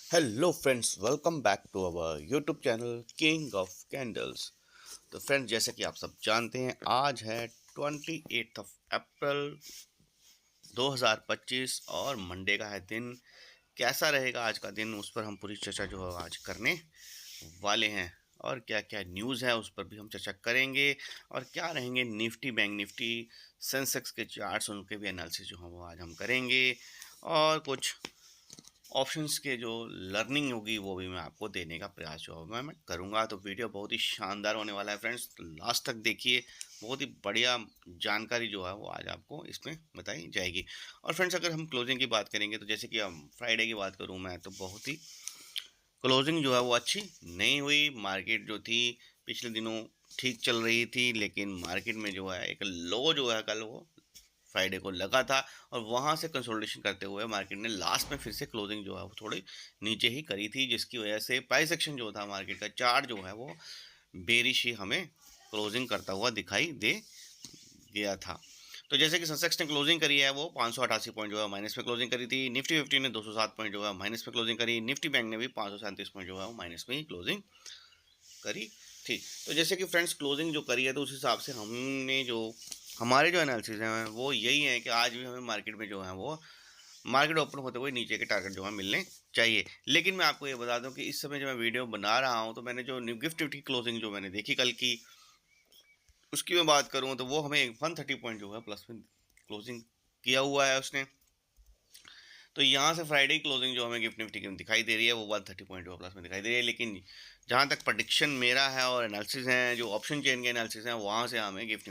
Hello friends, welcome back to our YouTube channel king of candles. तो friends, जैसे कि आप सब जानते हैं, आज है 28 अप्रैल 2025 और मंडे का है दिन। कैसा रहेगा आज का दिन, उस पर हम पूरी चर्चा जो है आज करने वाले हैं। और क्या क्या न्यूज़ है उस पर भी हम चर्चा करेंगे। और क्या रहेंगे निफ्टी, बैंक निफ्टी, सेंसेक्स के चार्ट्स, उनके भी एनालिसिस जो है वो आज हम करेंगे। और कुछ ऑप्शंस के जो लर्निंग होगी वो भी मैं आपको देने का प्रयास जो होगा मैं करूँगा। तो वीडियो बहुत ही शानदार होने वाला है फ्रेंड्स, तो लास्ट तक देखिए। बहुत ही बढ़िया जानकारी जो है वो आज आपको इसमें बताई जाएगी। और फ्रेंड्स, अगर हम क्लोजिंग की बात करेंगे तो जैसे कि हम फ्राइडे की बात करूँ मैं, तो बहुत ही क्लोजिंग जो है वो अच्छी नहीं हुई। मार्केट जो थी पिछले दिनों ठीक चल रही थी, लेकिन मार्केट में जो है एक लो जो है कल वो फ्राइडे को लगा था। और वहाँ से कंसोलिडेशन करते हुए मार्केट ने लास्ट में फिर से क्लोजिंग जो है वो थोड़ी नीचे ही करी थी, जिसकी वजह से प्राइस एक्शन जो था मार्केट का चार्ट जो है वो बेरिश ही हमें क्लोजिंग करता हुआ दिखाई दे गया था। तो जैसे कि सेंसेक्स ने क्लोजिंग करी है वो 588 पॉइंट जो है माइनस में क्लोजिंग करी थी। निफ्टी 50 ने 207 पॉइंट जो है माइनस में क्लोजिंग करी। निफ्टी बैंक ने भी 537 पॉइंट जो है वो माइनस में ही क्लोजिंग करी थी। तो जैसे कि फ्रेंड्स क्लोजिंग जो करी है, तो उस हिसाब से हमने जो हमारे जो एनालिसिस हैं वो यही है कि आज भी हमें मार्केट में जो है वो मार्केट ओपन होते हुए नीचे के टारगेट जो है मिलने चाहिए। लेकिन मैं आपको ये बता दूं कि इस समय जो मैं वीडियो बना रहा हूं, तो मैंने जो निफ्टी की क्लोजिंग जो मैंने देखी कल की, उसकी मैं बात करूं तो वो हमें 130 पॉइंट जो है प्लस में क्लोजिंग किया हुआ है उसने। तो यहाँ से फ्राइडे क्लोजिंग जो हमें गिफ्ट निफ्टी की दिखाई दे रही है वो 130 पॉइंट जो प्लस में दिखाई दे रही है। लेकिन जहाँ तक प्रडिक्शन मेरा है और एनालिसिस हैं, जो ऑप्शन चेन के एनालिसिस हैं, वहाँ से हमें गिफ्ट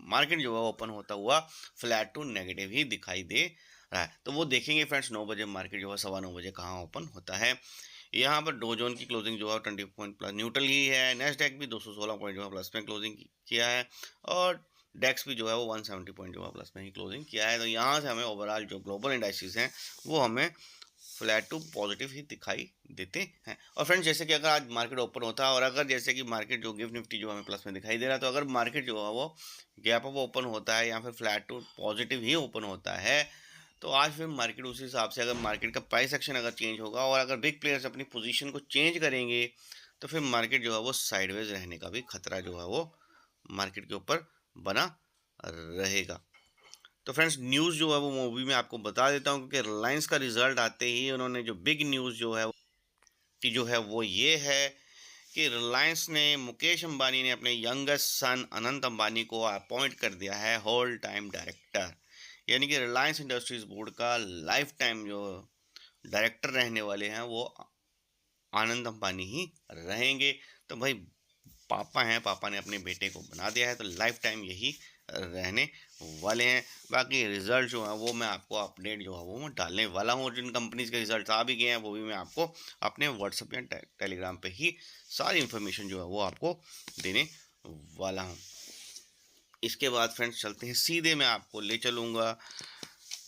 मार्केट जो है ओपन होता हुआ फ्लैट टू नेगेटिव ही दिखाई दे रहा है। तो वो देखेंगे फ्रेंड्स 9 बजे मार्केट जो है 9:15 बजे कहाँ ओपन होता है। यहाँ पर डो जोन की क्लोजिंग जो है 20 पॉइंट प्लस न्यूट्रल ही है। नेस्डैक भी 216 पॉइंट जो है प्लस में क्लोजिंग किया है। और डेक्स भी जो है वो 170 पॉइंट जो है प्लस में ही क्लोजिंग किया है। तो यहाँ से हमें ओवरऑल जो ग्लोबल इंडाइसिस हैं वो हमें फ्लैट टू पॉजिटिव ही दिखाई देते हैं। और फ्रेंड्स, जैसे कि अगर आज मार्केट ओपन होता है और अगर जैसे कि मार्केट जो गिफ्ट निफ्टी जो हमें प्लस में दिखाई दे रहा है, तो अगर मार्केट जो है वो गैप अप ओपन होता है या फिर फ्लैट टू पॉजिटिव ही ओपन होता है, तो आज फिर मार्केट उस हिसाब से, अगर मार्केट का प्राइस एक्शन अगर चेंज होगा और अगर बिग प्लेयर्स अपनी पोजीशन को चेंज करेंगे, तो फिर मार्केट जो है वो साइडवेज रहने का भी खतरा जो है वो मार्केट के ऊपर बना रहेगा। तो फ्रेंड्स, न्यूज़ जो है वो मूवी में आपको बता देता हूँ, क्योंकि रिलायंस का रिजल्ट आते ही उन्होंने जो बिग न्यूज़ जो है कि जो है वो ये है कि रिलायंस ने, मुकेश अंबानी ने अपने यंगेस्ट सन अनंत अंबानी को अपॉइंट कर दिया है होल टाइम डायरेक्टर। यानी कि रिलायंस इंडस्ट्रीज बोर्ड का लाइफ टाइम जो डायरेक्टर रहने वाले हैं वो आनंद अंबानी ही रहेंगे। तो भाई पापा हैं, पापा ने अपने बेटे को बना दिया है, तो लाइफ टाइम यही रहने वाले हैं। बाकी रिजल्ट जो है वो मैं आपको अपडेट जो है वो मैं डालने वाला हूँ। और जिन कंपनीज के रिजल्ट आ भी गए हैं वो भी मैं आपको अपने व्हाट्सएप या टेलीग्राम पे ही सारी इन्फॉर्मेशन जो है वो आपको देने वाला हूँ। इसके बाद फ्रेंड्स चलते हैं सीधे, मैं आपको ले चलूँगा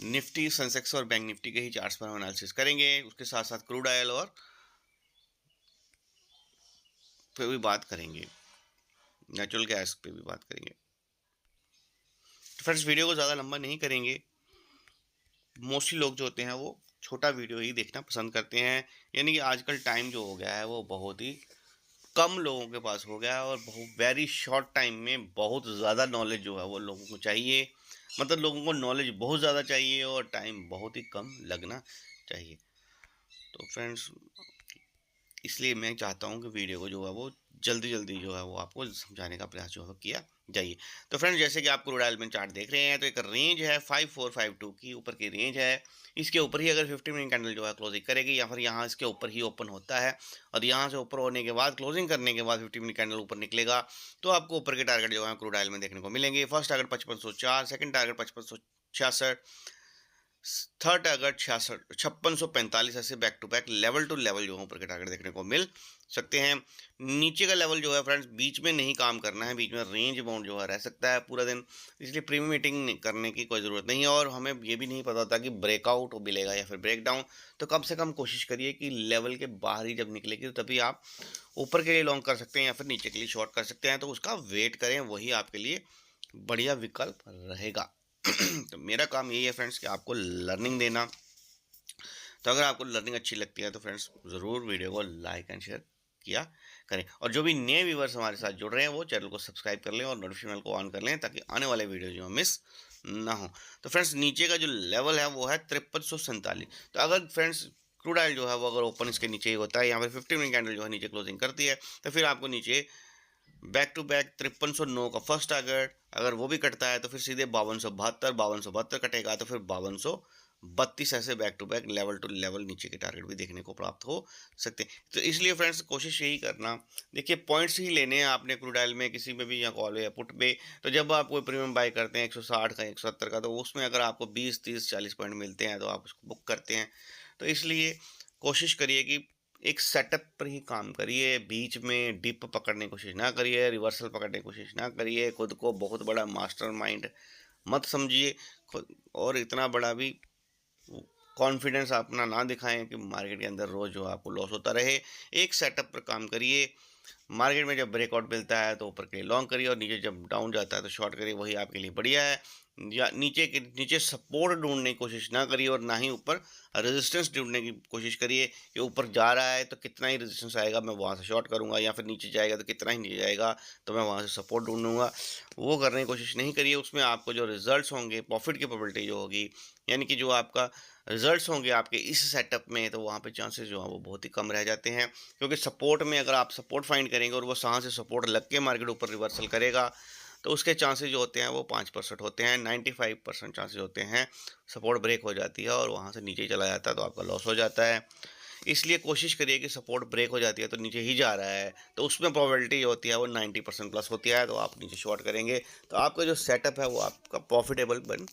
निफ्टी, सेंसेक्स और बैंक निफ्टी के ही चार्ट्स पर हम एनालिसिस करेंगे। उसके साथ साथ क्रूड ऑयल और पे भी बात करेंगे, नेचुरल गैस पे भी बात करेंगे। तो फ्रेंड्स, वीडियो को ज़्यादा लंबा नहीं करेंगे। मोस्टली लोग जो होते हैं वो छोटा वीडियो ही देखना पसंद करते हैं। यानी कि आजकल टाइम जो हो गया है वो बहुत ही कम लोगों के पास हो गया है, और बहुत वेरी शॉर्ट टाइम में बहुत ज़्यादा नॉलेज जो है वो लोगों को चाहिए। मतलब लोगों को नॉलेज बहुत ज़्यादा चाहिए और टाइम बहुत ही कम लगना चाहिए। तो फ्रेंड्स, इसलिए मैं चाहता हूँ कि वीडियो को जो है वो जल्दी जल्दी जो है वो आपको समझाने का प्रयास जो है किया जाइए। तो फ्रेंड्स, जैसे कि आप क्रूड ऑयल में चार्ट देख रहे हैं, तो एक रेंज है 5452 की ऊपर की रेंज है। इसके ऊपर ही अगर 50 मिनट कैंडल जो है क्लोजिंग करेगी, या फिर यहाँ इसके ऊपर ही ओपन होता है और यहाँ से ऊपर होने के बाद क्लोजिंग करने के बाद 50 मिनट कैंडल ऊपर निकलेगा, तो आपको ऊपर के टारगेट जो है क्रूड ऑयल में देखने को मिलेंगे। First target 5504, second target 5566, third target 5645। ऐसे back to back level to level जो है ऊपर के टारगेट देखने को मिल सकते हैं। नीचे का लेवल जो है फ्रेंड्स बीच में नहीं काम करना है, बीच में रेंज बाउंड जो है रह सकता है पूरा दिन, इसलिए प्रीमियम मीटिंग करने की कोई ज़रूरत नहीं है। और हमें ये भी नहीं पता था कि ब्रेकआउट मिलेगा या फिर ब्रेक डाउन, तो कम से कम कोशिश करिए कि लेवल के बाहर ही जब निकलेगी तो तभी आप ऊपर के लिए लॉन्ग कर सकते हैं या फिर नीचे के लिए शॉर्ट कर सकते हैं। तो उसका वेट करें, वही आपके लिए बढ़िया विकल्प रहेगा। तो मेरा काम यही है फ्रेंड्स कि आपको लर्निंग देना, तो अगर आपको लर्निंग अच्छी लगती है तो फ्रेंड्स ज़रूर वीडियो को लाइक एंड शेयर किया करें, और जो भी नए व्यूवर्स हमारे साथ जुड़ रहे हैं वो चैनल को सब्सक्राइब कर लें और नोटिफिकेशन को ऑन कर लें ताकि आने वाले वीडियो जो मिस ना हो। तो फ्रेंड्स नीचे का जो लेवल है वो है 5347। तो अगर फ्रेंड्स क्रूड ऑयल जो है वो अगर ओपन इसके नीचे ही होता है, यहाँ पर 15 मिनट कैंडल जो है नीचे क्लोजिंग करती है, तो फिर आपको नीचे बैक टू बैक 5309 का फर्स्ट टारगेट अगर वो भी कटता है तो फिर सीधे 5272 कटेगा, तो फिर 5232 ऐसे back to back level to level नीचे के टारगेट भी देखने को प्राप्त हो सकते हैं। तो इसलिए फ्रेंड्स कोशिश यही करना, देखिए पॉइंट्स ही लेने हैं आपने क्रूड ऑयल में किसी में भी, या कॉल या पुट पे। तो जब आप कोई प्रीमियम बाय करते हैं 160 का 170 का, तो उसमें अगर आपको 20 30 40 पॉइंट मिलते हैं तो आप उसको बुक करते हैं। तो इसलिए कोशिश करिए कि एक सेटअप पर ही काम करिए, बीच में डिप पकड़ने की कोशिश ना करिए, रिवर्सल पकड़ने की कोशिश ना करिए, खुद को बहुत बड़ा मास्टरमाइंड मत समझिए खुद, और इतना बड़ा भी कॉन्फिडेंस अपना ना दिखाएं कि मार्केट के अंदर रोज जो आपको लॉस होता रहे। एक सेटअप पर काम करिए, मार्केट में जब ब्रेकआउट मिलता है तो ऊपर के लिए लॉन्ग करिए, और नीचे जब डाउन जाता है तो शॉर्ट करिए, वही आपके लिए बढ़िया है। या नीचे सपोर्ट ढूंढने की कोशिश ना करिए, और ना ही ऊपर रेजिस्टेंस ढूंढने की कोशिश करिए कि ऊपर जा रहा है तो कितना ही रेजिस्टेंस आएगा मैं वहाँ से शॉर्ट करूँगा, या फिर नीचे जाएगा तो कितना ही नीचे जाएगा तो मैं वहाँ से सपोर्ट ढूंढूंगा। वो करने की कोशिश नहीं करिए। उसमें आपको जो रिजल्ट्स होंगे, प्रॉफिट की प्रोबेबिलिटी जो होगी, यानी कि जो आपका रिजल्ट्स होंगे आपके इस सेटअप में, तो वहाँ पे चांसेस जो हैं वो बहुत ही कम रह जाते हैं। क्योंकि सपोर्ट में अगर आप सपोर्ट फाइंड करेंगे और वो वहाँ से सपोर्ट लग के मार्केट ऊपर रिवर्सल करेगा, तो उसके चांसेस जो होते हैं वो 5% होते हैं। 95% चांसेस होते हैं सपोर्ट ब्रेक हो जाती है और वहाँ से नीचे चला जाता है तो आपका लॉस हो जाता है। इसलिए कोशिश करिए कि सपोर्ट ब्रेक हो जाती है तो नीचे ही जा रहा है, तो उसमें प्रोबेबिलिटी जो होती है वो 90% प्लस होती है, तो आप नीचे शॉर्ट करेंगे तो आपका जो सेटअप है वो आपका प्रॉफिटेबल बन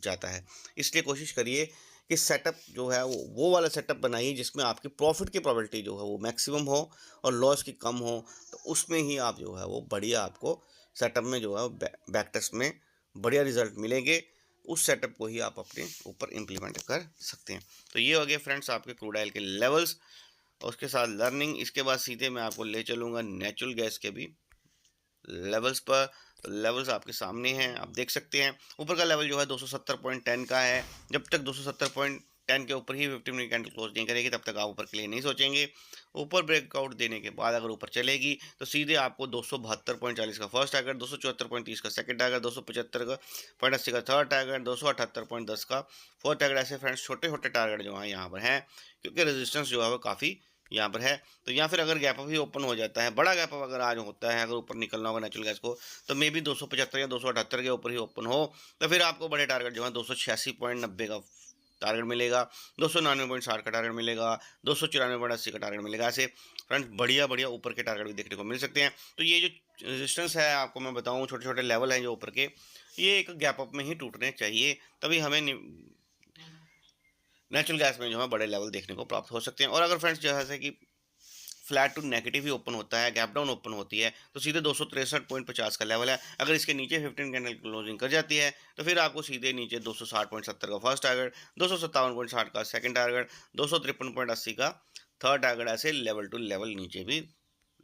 जाता है। इसलिए कोशिश करिए कि सेटअप जो है वो वाला सेटअप बनाइए जिसमें आपकी प्रॉफिट की प्रोबेबिलिटी जो है वो मैक्सिमम हो और लॉस की कम हो। तो उसमें ही आप जो है वो बढ़िया आपको सेटअप में जो है बैक टेस्ट में बढ़िया रिजल्ट मिलेंगे। उस सेटअप को ही आप अपने ऊपर इम्प्लीमेंट कर सकते हैं। तो ये हो गए फ्रेंड्स आपके क्रूड ऑयल के लेवल्स और उसके साथ लर्निंग। इसके बाद सीधे मैं आपको ले चलूँगा नेचुरल गैस के भी लेवल्स पर। तो लेवल्स आपके सामने हैं, आप देख सकते हैं ऊपर का लेवल जो है 270.10 का है। जब तक 270.10 के ऊपर ही 15 मिनट कैंडल क्लोज नहीं करेगी तब तक आप ऊपर के लिए नहीं सोचेंगे। ऊपर ब्रेकआउट देने के बाद अगर ऊपर चलेगी तो सीधे आपको 272.40 का फर्स्ट टारगेट, 274.30 का सेकंड टारगेट, 275 का 0.80 का थर्ड टारगेट, 278.10 का फोर्थ टारगेट। ऐसे फ्रेंड्स छोटे छोटे टारगेट जो हैं यहाँ पर हैं, क्योंकि रेजिस्टेंस जो है वो काफ़ी यहाँ पर है। तो या फिर अगर गैप अप ही ओपन हो जाता है, बड़ा गैप अप अगर आज होता है, अगर ऊपर निकलना होगा नेचुरल गैस को, तो मे बी 275 या 278 के ऊपर ही ओपन हो, तो फिर आपको बड़े टारगेट जो है 286.90 का टारगेट मिलेगा, 299.60 का टारगेट मिलेगा, 294.80 का टारगेट मिलेगा। ऐसे फ्रेंड्स बढ़िया बढ़िया ऊपर के टारगेट भी देखने को मिल सकते हैं। तो ये जो रेजिस्टेंस है आपको मैं बताऊँ, छोटे छोटे लेवल हैं जो ऊपर के, ये एक गैप अप में ही टूटने चाहिए, तभी हमें नेचुरल गैस में जो है बड़े लेवल देखने को प्राप्त हो सकते हैं। और अगर फ्रेंड्स जैसे कि फ्लैट टू नेगेटिव ही ओपन होता है, गैप डाउन ओपन होती है, तो सीधे 263.50 का लेवल है। अगर इसके नीचे 15 कैंडल क्लोजिंग कर जाती है तो फिर आपको सीधे नीचे 260.70 का फर्स्ट टारगेट, 257.60 का सेकंड टारगेट, 253.80 का थर्ड टारगेट, ऐसे लेवल टू लेवल नीचे भी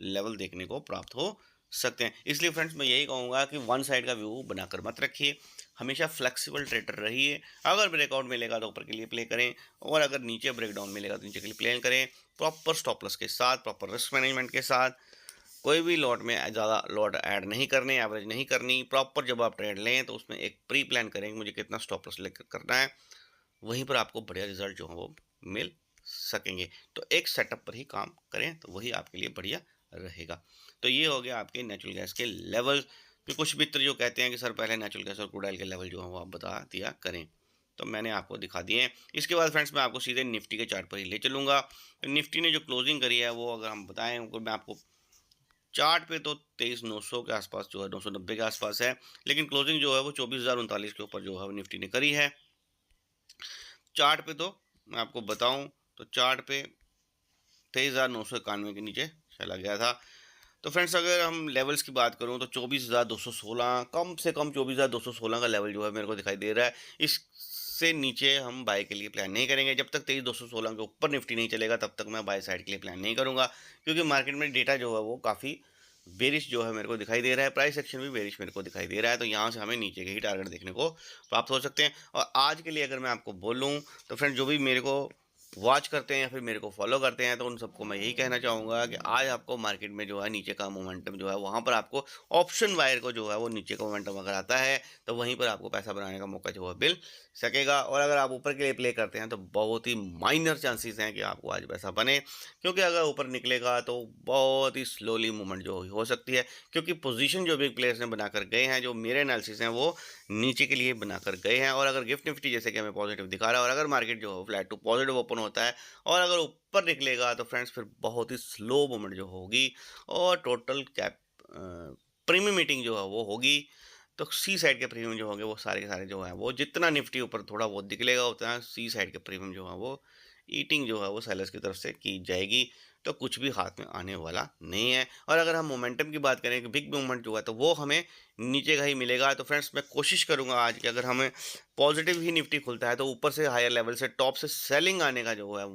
लेवल देखने को प्राप्त हो सकते हैं। इसलिए फ्रेंड्स मैं यही कहूँगा कि वन साइड का व्यू बनाकर मत रखिए, हमेशा फ्लेक्सिबल ट्रेडर रहिए। अगर ब्रेकआउट मिलेगा तो ऊपर के लिए प्ले करें, और अगर नीचे ब्रेकडाउन मिलेगा तो नीचे के लिए प्ले करें, प्रॉपर स्टॉप लॉस के साथ, प्रॉपर रिस्क मैनेजमेंट के साथ। कोई भी लॉट में ज़्यादा लॉट ऐड नहीं करने, एवरेज नहीं करनी। प्रॉपर जब आप ट्रेड लें तो उसमें एक प्री प्लान करेंगे मुझे कितना स्टॉप लॉस लेकर करना है, वहीं पर आपको बढ़िया रिजल्ट जो है वो मिल सकेंगे। तो एक सेटअप पर ही काम करें तो वही आपके लिए बढ़िया रहेगा। तो ये हो गया आपके नेचुरल गैस के लेवल। फिर कुछ मित्र जो कहते हैं कि सर पहले नेचुरल गैस और क्रूड ऑयल के लेवल जो है वो आप बता दिया करें, तो मैंने आपको दिखा दिए हैं। इसके बाद फ्रेंड्स मैं आपको सीधे निफ्टी के चार्ट पर ही ले चलूँगा। निफ्टी ने जो क्लोजिंग करी है वो अगर हम बताएं, मैं आपको चार्ट पे तो 23,900 के आसपास जो है, 990 के आसपास है, लेकिन क्लोजिंग जो है वो 24,039 के ऊपर जो है वो निफ्टी ने करी है। चार्ट पे तो मैं आपको बताऊं तो चार्ट पे 23,991 के नीचे चला गया था। तो फ्रेंड्स अगर हम लेवल्स की बात करूं तो 24,216, कम से कम 24,216 का लेवल जो है मेरे को दिखाई दे रहा है। इससे नीचे हम बाय के लिए प्लान नहीं करेंगे। जब तक 23,216 के ऊपर निफ्टी नहीं चलेगा तब तक मैं बाय साइड के लिए प्लान नहीं करूंगा, क्योंकि मार्केट में डेटा जो है वो काफ़ी बेरिश जो है मेरे को दिखाई दे रहा है, प्राइस एक्शन भी बेरिश मेरे को दिखाई दे रहा है। तो यहाँ से हमें नीचे के ही टारगेट देखने को प्राप्त हो सकते हैं। और आज के लिए अगर मैं आपको बोलूँ तो फ्रेंड जो भी मेरे को वॉच करते हैं या फिर मेरे को फॉलो करते हैं, तो उन सबको मैं यही कहना चाहूँगा कि आज आपको मार्केट में जो है नीचे का मोमेंटम जो है वहाँ पर आपको ऑप्शन बायर को जो है वो नीचे का मोमेंटम अगर आता है तो वहीं पर आपको पैसा बनाने का मौका जो है मिल सकेगा। और अगर आप ऊपर के लिए प्ले करते हैं तो बहुत ही माइनर चांसेस हैं कि आपको आज पैसा बने, क्योंकि अगर ऊपर निकलेगा तो बहुत ही स्लोली मूवमेंट जो हो सकती है, क्योंकि पोजीशन जो बिग प्लेयर्स ने बनाकर गए हैं, जो मेरे एनालिसिस हैं वो नीचे के लिए बनाकर गए हैं। और अगर गिफ्ट निफ्टी जैसे कि हमें पॉजिटिव दिखा रहा है और अगर मार्केट जो फ्लैट टू पॉजिटिव ओपन होता है और अगर ऊपर निकलेगा तो फ्रेंड्स फिर बहुत ही स्लो मूवमेंट जो होगी और टोटल कैप प्रीमियम मीटिंग जो है वो होगी। तो सी साइड के प्रीमियम जो होंगे वो सारे के सारे जो है वो जितना निफ्टी ऊपर थोड़ा बहुत निकलेगा उतना सी साइड के प्रीमियम जो है वो ईटिंग जो है वो सेलर्स की तरफ से की जाएगी। तो कुछ भी हाथ में आने वाला नहीं है। और अगर हम मोमेंटम की बात करें कि बिग मूवमेंट जो है तो वो हमें नीचे का ही मिलेगा। तो फ्रेंड्स मैं कोशिश करूंगा आज कि अगर हमें पॉजिटिव ही निफ्टी खुलता है तो ऊपर से हायर लेवल से टॉप से सेलिंग आने का जो है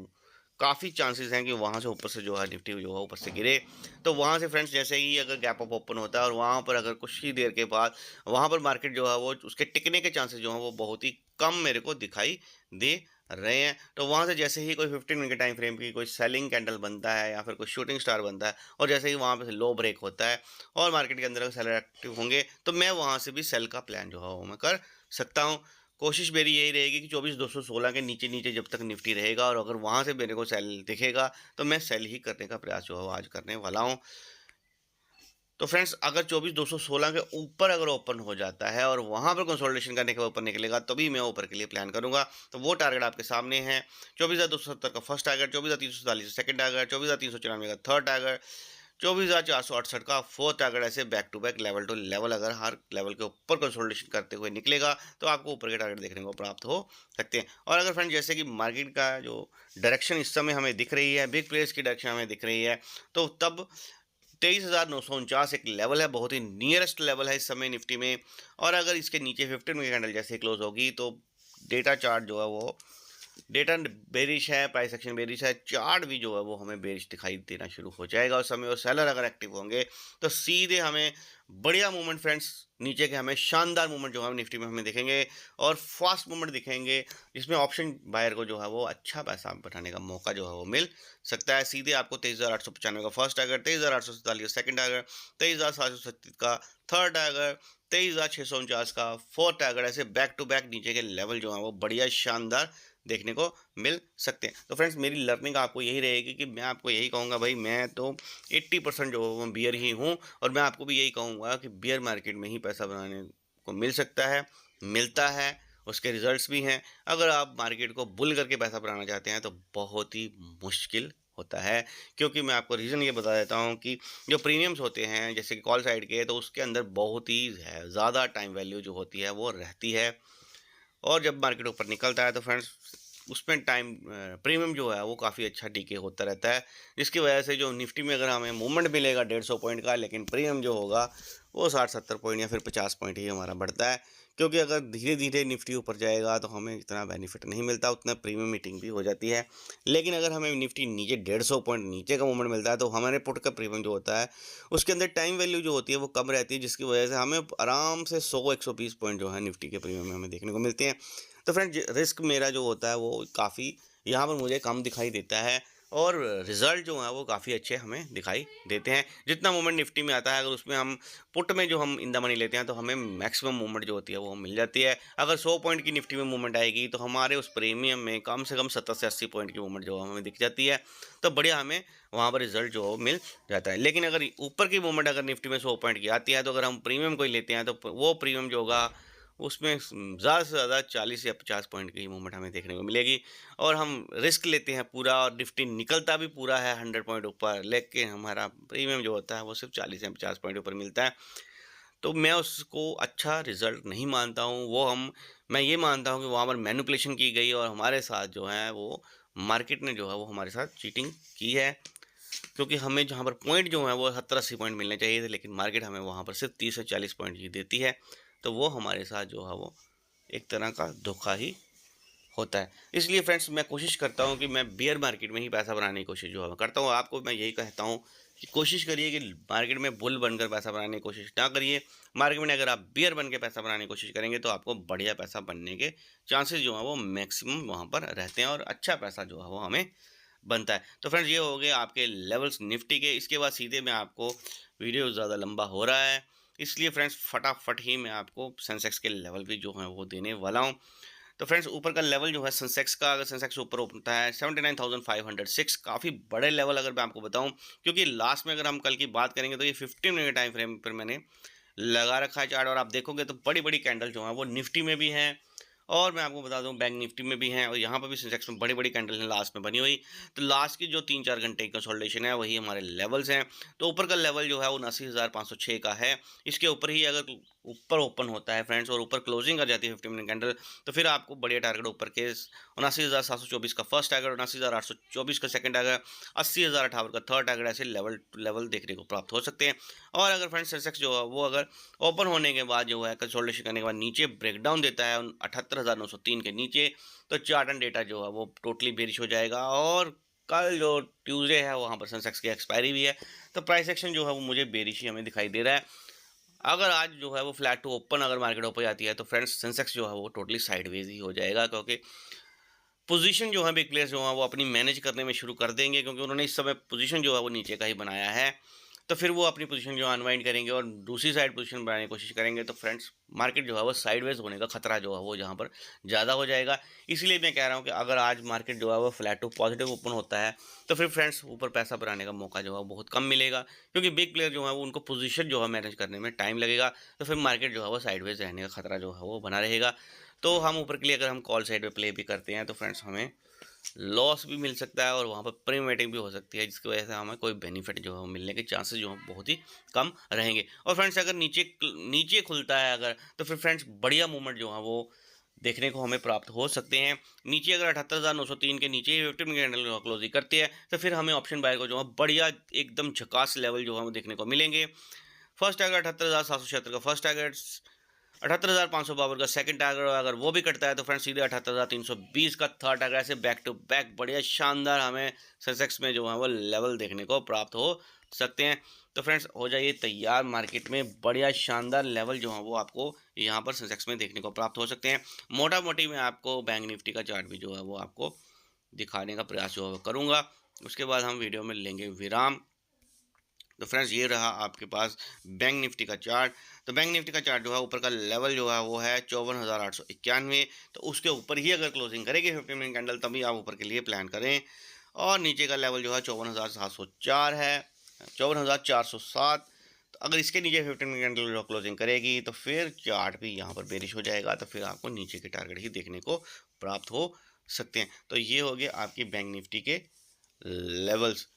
काफ़ी चांसेस हैं कि वहाँ से ऊपर से जो है निफ्टी जो है ऊपर से गिरे। तो वहाँ से फ्रेंड्स जैसे ही अगर गैप अप ओपन होता है और वहाँ पर अगर कुछ ही देर के बाद वहाँ पर मार्केट जो है वो उसके टिकने के चांसेस जो हैं वो बहुत ही कम मेरे को दिखाई दे रहे हैं। तो वहाँ से जैसे ही कोई 15 मिनट के टाइम फ्रेम की कोई सेलिंग कैंडल बनता है या फिर कोई शूटिंग स्टार बनता है और जैसे ही वहाँ पे से लो ब्रेक होता है और मार्केट के अंदर अगर सेलर एक्टिव होंगे तो मैं वहाँ से भी सेल का प्लान जो है वो मैं कर सकता हूँ। कोशिश मेरी यही रहेगी कि 24,216 के नीचे जब तक निफ्टी रहेगा और अगर वहाँ से मेरे को सेल दिखेगा तो मैं सेल ही करने का प्रयास जो है वो आज करने वाला हूँ। तो फ्रेंड्स अगर 24,216 के ऊपर अगर ओपन हो जाता है और वहाँ पर कंसोलिडेशन करने के ऊपर निकलेगा तभी मैं ऊपर के लिए प्लान करूंगा। तो वो टारगेट आपके सामने है। 24,270 का फर्स्ट टारगेट, 24,347 सेकंड टारगेट, 24,394 का थर्ड टारगेट, 24,468 का फोर्थ टारगेट। ऐसे back to back level to level अगर हर लेवल के ऊपर कंसोलिडेशन करते हुए निकलेगा तो आपको ऊपर के टारगेट देखने को प्राप्त हो सकते हैं। और अगर फ्रेंड जैसे कि मार्केट का जो डायरेक्शन इस समय हमें दिख रही है, बिग प्लेयर्स की डायरेक्शन हमें दिख रही है, तो तब 23,949 एक लेवल है, बहुत ही नियरेस्ट लेवल है इस समय निफ्टी में। और अगर इसके नीचे 15 मिनट कैंडल जैसे क्लोज होगी तो डेटा चार्ट जो है वो डेटा बेरिश है, प्राइस एक्शन बेरिश है, चार्ट भी जो है वो हमें बेरिश दिखाई देना शुरू हो जाएगा उस समय। और सेलर अगर एक्टिव होंगे तो सीधे हमें बढ़िया मूवमेंट फ्रेंड्स नीचे के हमें शानदार मूवमेंट जो है निफ्टी में हमें दिखेंगे और फास्ट मूवमेंट दिखेंगे, जिसमें ऑप्शन बायर को जो है वो अच्छा पैसा बनाने का मौका जो है वो मिल सकता है। सीधे आपको 23,895 का फर्स्ट टारगेट, 23,847 सेकंड टारगेट, 23,737 का थर्ड टारगेट, 23,649 का फोर्थ टारगेट, ऐसे बैक टू बैक नीचे के लेवल जो है वो बढ़िया शानदार देखने को मिल सकते हैं। तो फ्रेंड्स मेरी लर्निंग आपको यही रहेगी कि मैं आपको यही कहूँगा भाई मैं तो 80% जो वो बियर ही हूँ और मैं आपको भी यही कहूँगा कि बियर मार्केट में ही पैसा बनाने को मिल सकता है, मिलता है, उसके रिजल्ट्स भी हैं। अगर आप मार्केट को बुल करके पैसा बनाना चाहते हैं तो बहुत ही मुश्किल होता है, क्योंकि मैं आपको रीज़न ये बता देता हूँ कि जो प्रीमियम्स होते हैं जैसे कि कॉल साइड के, तो उसके अंदर बहुत ही ज़्यादा टाइम वैल्यू जो होती है वो रहती है। और जब मार्केट ऊपर निकलता है तो फ्रेंड्स उसमें टाइम प्रीमियम जो है वो काफ़ी अच्छा डीके होता रहता है, जिसकी वजह से जो निफ्टी में अगर हमें मूवमेंट मिलेगा 150 पॉइंट का, लेकिन प्रीमियम जो होगा वो 60-70 पॉइंट या फिर 50 पॉइंट ही हमारा बढ़ता है। क्योंकि अगर धीरे धीरे निफ्टी ऊपर जाएगा तो हमें इतना बेनिफिट नहीं मिलता, उतना प्रीमियम मीटिंग भी हो जाती है। लेकिन अगर हमें निफ्टी नीचे 150 पॉइंट नीचे का मूवमेंट मिलता है तो हमारे पुट का प्रीमियम जो होता है उसके अंदर टाइम वैल्यू जो होती है वो कम रहती है, जिसकी वजह से हमें आराम से 100-120 पॉइंट जो है निफ्टी के प्रीमियम में हमें देखने को मिलते हैं। तो फ्रेंड रिस्क मेरा जो होता है वो काफ़ी यहाँ पर मुझे कम दिखाई देता है और रिजल्ट जो है वो काफ़ी अच्छे हमें दिखाई देते हैं। जितना मूवमेंट निफ्टी में आता है अगर उसमें हम पुट में जो हम इन द मनी लेते हैं तो हमें मैक्सिमम मूवमेंट जो होती है वो मिल जाती है। अगर 100 पॉइंट की निफ्टी में मूवमेंट आएगी तो हमारे उस प्रीमियम में कम से कम 70 से 80 पॉइंट की मूवमेंट जो हमें दिख जाती है, तो बढ़िया हमें वहाँ पर रिजल्ट जो मिल जाता है। लेकिन अगर ऊपर की मूवमेंट अगर निफ्टी में 100 पॉइंट की आती है तो अगर हम प्रीमियम कोई लेते हैं तो वो प्रीमियम जो होगा उसमें ज़्यादा से ज़्यादा 40 या 50 पॉइंट की मूवमेंट हमें देखने को मिलेगी। और हम रिस्क लेते हैं पूरा और निफ्टी निकलता भी पूरा है 100 पॉइंट ऊपर, लेकिन हमारा प्रीमियम जो होता है वो सिर्फ 40 या 50 पॉइंट ऊपर मिलता है। तो मैं उसको अच्छा रिजल्ट नहीं मानता हूँ। मैं ये मानता हूँ कि वहाँ पर मैनिपुलेशन की गई और हमारे साथ जो है वो मार्केट ने जो है वो हमारे साथ चीटिंग की है। क्योंकि हमें जहाँ पर पॉइंट जो है वो 70-80 पॉइंट मिलने चाहिए थे, लेकिन मार्केट हमें वहाँ पर सिर्फ 30 से 40 पॉइंट ही देती है। तो वो हमारे साथ जो है वो एक तरह का धोखा ही होता है। इसलिए फ्रेंड्स मैं कोशिश करता हूँ कि मैं बियर मार्केट में ही पैसा बनाने की कोशिश जो है करता हूँ। आपको मैं यही कहता हूँ कि कोशिश करिए कि मार्केट में बुल बनकर पैसा बनाने की कोशिश ना करिए। मार्केट में अगर आप बियर बन के पैसा बनाने की कोशिश करेंगे तो आपको बढ़िया पैसा बनने के चांसेस जो हैं वो मैक्सिमम वहाँ पर रहते हैं और अच्छा पैसा जो है वो हमें बनता है। तो फ्रेंड्स ये हो गए आपके लेवल्स निफ्टी के। इसके बाद सीधे मैं आपको, वीडियो ज़्यादा लंबा हो रहा है इसलिए फ्रेंड्स फटाफट ही मैं आपको सेंसेक्स के लेवल भी जो हैं वो देने वाला हूँ। तो फ्रेंड्स ऊपर का लेवल जो है सेंसेक्स का, अगर सेंसेक्स ऊपर ओपन होता है 79,506, काफ़ी बड़े लेवल अगर मैं आपको बताऊं, क्योंकि लास्ट में अगर हम कल की बात करेंगे तो ये 15 मिनट टाइम फ्रेम पर मैंने लगा रखा है चार्ट, और आप देखोगे तो बड़ी बड़ी कैंडल जो है वो निफ्टी में भी हैं और मैं आपको बता दूं बैंक निफ्टी में भी हैं, और यहाँ पर भी सेंसेक्स में बड़ी बड़ी कैंडल है लास्ट में बनी हुई। तो लास्ट की जो 3-4 घंटे की कंसोलिडेशन है वही हमारे लेवल्स हैं। तो ऊपर का लेवल जो है वो 79,506 का है। इसके ऊपर ही अगर ऊपर ओपन होता है फ्रेंड्स और ऊपर क्लोजिंग कर जाती है 15 मिनट कैंडल, तो फिर आपको बढ़िया टारगेट ऊपर के 79,724 का फर्स्ट टारगेट, 79,824 का सेकंड टारगेट, 80,058 का थर्ड टारगेट, ऐसे लेवल लेवल देखने को प्राप्त हो सकते हैं। और अगर फ्रेंड्स सेंसेक्स जो है वो अगर ओपन होने के बाद जो है कंसोलिडेशन करने के बाद नीचे ब्रेकडाउन देता है 78,903 के नीचे, तो चार्ट एंड डेटा जो है वो टोटली बेरिश हो जाएगा। और कल जो ट्यूसडे है वहाँ पर सेंसेक्स की एक्सपायरी भी है, तो प्राइस एक्शन जो है वो मुझे बेरिश ही हमें दिखाई दे रहा है। अगर आज जो है वो फ्लैट टू ओपन अगर मार्केट ओपन जाती है तो फ्रेंड्स सेंसेक्स जो है वो टोटली साइडवेज ही हो जाएगा, क्योंकि पोजीशन जो है बिग प्लेयर्स जो है वो अपनी मैनेज करने में शुरू कर देंगे, क्योंकि उन्होंने इस समय पोजीशन जो है वो नीचे का ही बनाया है। तो फिर वो अपनी पोजीशन जो अनवाइंड करेंगे और दूसरी साइड पोजीशन बनाने की कोशिश करेंगे, तो फ्रेंड्स मार्केट जो है वो साइडवेज होने का खतरा जो है वो जहाँ पर ज़्यादा हो जाएगा। इसलिए मैं कह रहा हूँ कि अगर आज मार्केट जो है वो फ्लैट टू पॉजिटिव ओपन होता है तो फिर फ्रेंड्स ऊपर पैसा बनाने का मौका जो है बहुत कम मिलेगा, क्योंकि बिग प्लेयर जो है वो उनको पोजीशन जो है मैनेज करने में टाइम लगेगा। तो फिर मार्केट जो है वो साइडवेज रहने का खतरा जो है वो बना रहेगा। तो हम ऊपर के लिए अगर हम कॉल साइड में प्ले भी करते हैं तो फ्रेंड्स हमें लॉस भी मिल सकता है और वहाँ पर प्रीमिटिंग भी हो सकती है, जिसकी वजह से हमें कोई बेनिफिट जो है वो मिलने के चांसेस जो हैं बहुत ही कम रहेंगे। और फ्रेंड्स अगर नीचे नीचे खुलता है अगर, तो फिर फ्रेंड्स बढ़िया मूवमेंट जो है वो देखने को हमें प्राप्त हो सकते हैं। नीचे अगर 78,903 के नीचे ही 15 मिनट कैंडल क्लोजिंग करती है तो फिर हमें ऑप्शन बायर को जो है बढ़िया एकदम झकास लेवल जो है वो देखने को मिलेंगे। फर्स्ट टारगेट 78,776 का फर्स्ट टारगेट, 78,552 का सेकंड टारगेट, अगर वो भी कटता है तो फ्रेंड्स सीधे 78,320 का थर्ड टारगेट, ऐसे बैक टू बैक बढ़िया शानदार हमें सेंसेक्स में जो है वो लेवल देखने को प्राप्त हो सकते हैं। तो फ्रेंड्स हो जाइए तैयार, मार्केट में बढ़िया शानदार लेवल जो है वो आपको यहाँ पर सेंसेक्स में देखने को प्राप्त हो सकते हैं। मोटा मोटी मैं आपको बैंक निफ्टी का चार्ट भी जो है वो आपको दिखाने का प्रयास जो है करूँगा। उसके बाद हम वीडियो में लेंगे विराम। तो फ्रेंड्स ये रहा आपके पास बैंक निफ्टी का चार्ट। तो बैंक निफ्टी का चार्ट जो है ऊपर का लेवल जो है वो है 54,891। तो उसके ऊपर ही अगर क्लोजिंग करेगी 15 मिनट कैंडल तभी आप ऊपर के लिए प्लान करें। और नीचे का लेवल जो है 54,704 है, 54,407। तो अगर इसके नीचे 15 मिनट कैंडल जो क्लोजिंग करेगी तो फिर चार्ट भी यहाँ पर बेरिश हो जाएगा, तो फिर आपको नीचे के टारगेट ही देखने को प्राप्त हो सकते हैं। तो ये हो गए आपकी बैंक निफ्टी के लेवल्स।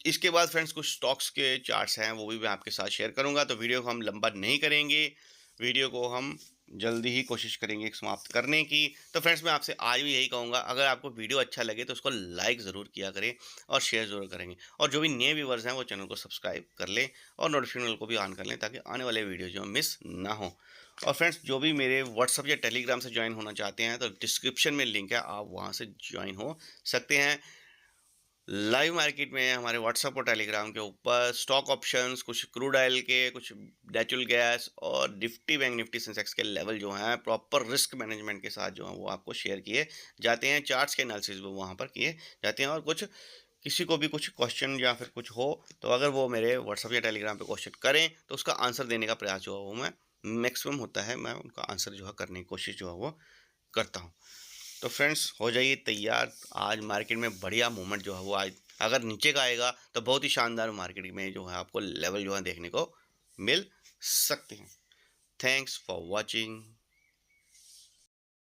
इसके बाद फ्रेंड्स कुछ स्टॉक्स के चार्ट्स हैं वो भी मैं आपके साथ शेयर करूंगा, तो वीडियो को हम लंबा नहीं करेंगे, वीडियो को हम जल्दी ही कोशिश करेंगे समाप्त करने की। तो फ्रेंड्स मैं आपसे आज भी यही कहूँगा, अगर आपको वीडियो अच्छा लगे तो उसको लाइक ज़रूर किया करें और शेयर ज़रूर करेंगे, और जो भी नए व्यूवर्स हैं वो चैनल को सब्सक्राइब कर लें और नोटिफिकेशन को भी ऑन कर लें ताकि आने वाले वीडियो जो मिस ना हो। और फ्रेंड्स जो भी मेरे व्हाट्सअप या टेलीग्राम से ज्वाइन होना चाहते हैं तो डिस्क्रिप्शन में लिंक है, आप वहाँ से ज्वाइन हो सकते हैं। लाइव मार्केट में हमारे व्हाट्सएप और टेलीग्राम के ऊपर स्टॉक ऑप्शंस, कुछ क्रूड ऑयल के, कुछ नेचुरल गैस और निफ्टी बैंक निफ्टी सेंसेक्स के लेवल जो हैं प्रॉपर रिस्क मैनेजमेंट के साथ जो हैं वो आपको शेयर किए जाते हैं। चार्ट्स के एनालिसिस भी वहाँ पर किए जाते हैं। और कुछ किसी को भी कुछ क्वेश्चन या फिर कुछ हो तो अगर वो मेरे व्हाट्सएप या टेलीग्राम पे क्वेश्चन करें तो उसका आंसर देने का प्रयास जो है वो मैं मैक्सिमम होता है, मैं उनका आंसर जो है करने की कोशिश जो है वो करता हूँ। तो फ्रेंड्स हो जाइए तैयार, आज मार्केट में बढ़िया मूवमेंट जो है वो आज अगर नीचे का आएगा तो बहुत ही शानदार मार्केट में जो है आपको लेवल जो है देखने को मिल सकते हैं। Thanks for watching.